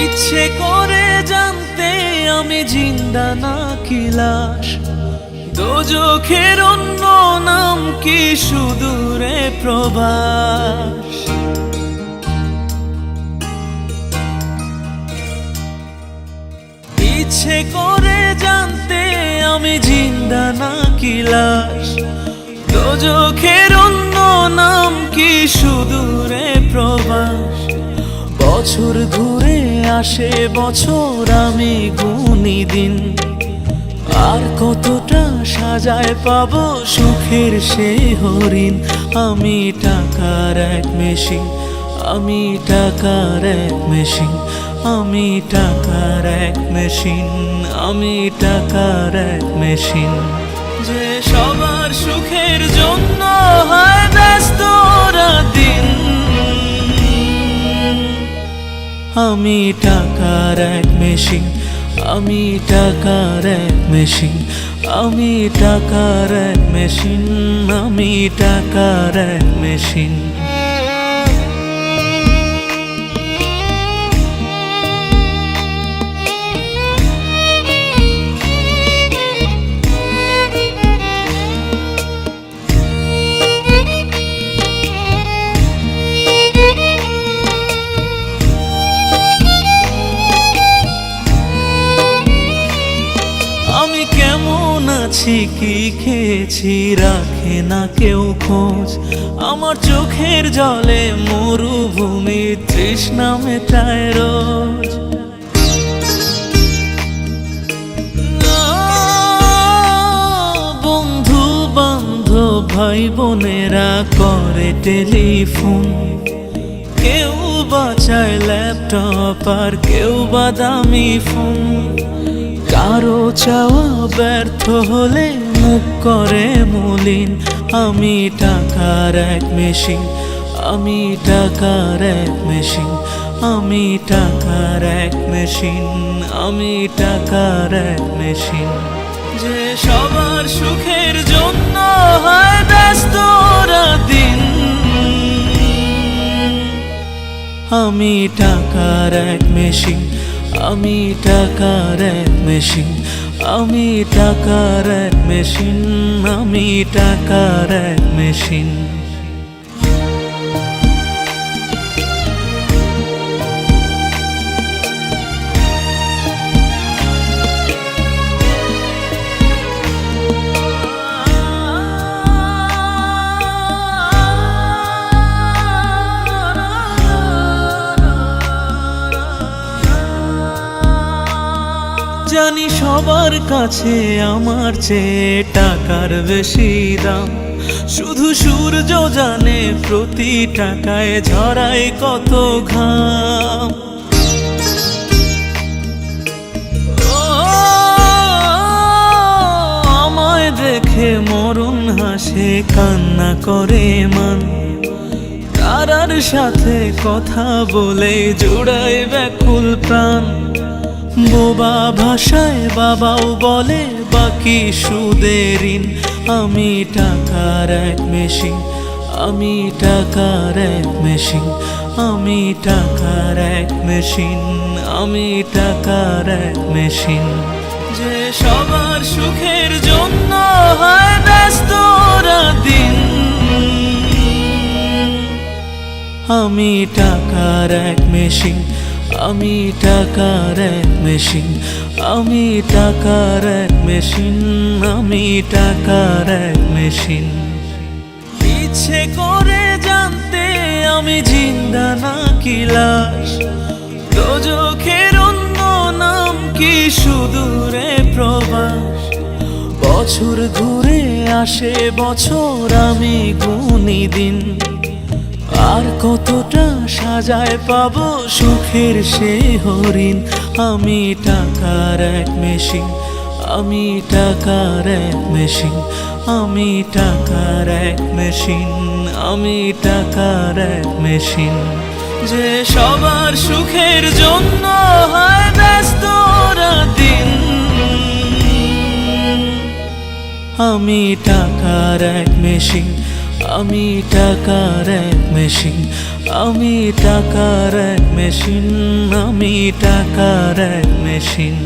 ইচ্ছে করে জানতে আমি জিন্দা নাকি লাশ, দোজখের অন্য নাম কি সুদূরে প্রবাস। ইচ্ছে করে জানতে আমি জিন্দা নাকি লাশ, দোজখের অন্য নাম কি সুদূরে প্রবাস। বছর ঘুরে আসে বছর, আমি গুনি দিন, আর কতটা সাজায় পাবো সুখের সেই হরিণ। আমি টাকার এক মেশিন, আমি টাকার এক মেশিন, আমি টাকার এক মেশিন, আমি টাকার এক মেশিন। যে সবার সুখের জন্য হয় ব্যস্ত দিন, আমি টাকার এক মেশিন, আমি টাকার এক মেশিন, আমি টাকার এক মেশিন, আমি টাকার এক মেশিন। আমি কেমন আছি কি খেয়েছি রাখে না কেউ খোঁজ, আমার চোখের জলে মরুভূমি তৃষ্ণা মেটায় রোজ। বন্ধু বান্ধব ভাই বোনেরা করে টেলিফোন, কেউ বাঁচায় ল্যাপটপ আর কেউ বা দামি ফোন। কারো চাওয়া ব্যর্থ হলে মুখ করে মলিন, আমি টাকার এক মেশিন, আমি টাকার এক মেশিন, আমি টাকার এক মেশিন, আমি টাকার এক মেশিন। যে সবার সুখের জন্য হয় ব্যস্ত দিন, আমি টাকার এক মেশিন, আমি টাকার এক মেশিন, আমি টাকার এক মেশিন, আমি টাকার এক মেশিন। জানি সবার কাছে আমার চেয়ে টাকার বেশি দাম, শুধু সূর্য জানে প্রতি টাকায় ঝরায় কত ঘাম। আমায় দেখে মরণ হাসে কান্না করে মান, তারার সাথে কথা বলে জোড়ায় ব্যাকুল প্রাণ। বোবা ভাষায় বাবাও বলে বাকি সুদের ঋণ, আমি টাকার এক মেশিন, আমি টাকার এক মেশিন, আমি টাকার এক মেশিন, আমি টাকার এক মেশিন। যে সবার সুখের জন্য হয় ব্যস্ত দিন, আমি টাকার এক মেশিন, আমি টাকার এক মেশিন, আমি টাকার এক মেশিন, আমি টাকার এক মেশিন। ইচ্ছে করে জানতে আমি জিন্দা নাকি লাশ, দোজখের অন্য নাম কি সুদূরে প্রবাস। বছর ঘুরে আসে বছর, আমি গুনি দিন, আর কতটা সাজায় পাবো সুখের সেই হরিণ। আমি টাকার এক মেশিন, আমি টাকার এক মেশিন, আমি টাকার এক মেশিন, আমি টাকার এক মেশিন। যে সবার সুখের জন্য হয় ব্যস্ত দিন, আমি টাকার এক মেশিন, আমি টাকার এক মেশিন, আমি টাকার এক মেশিন, আমি টাকার এক মেশিন।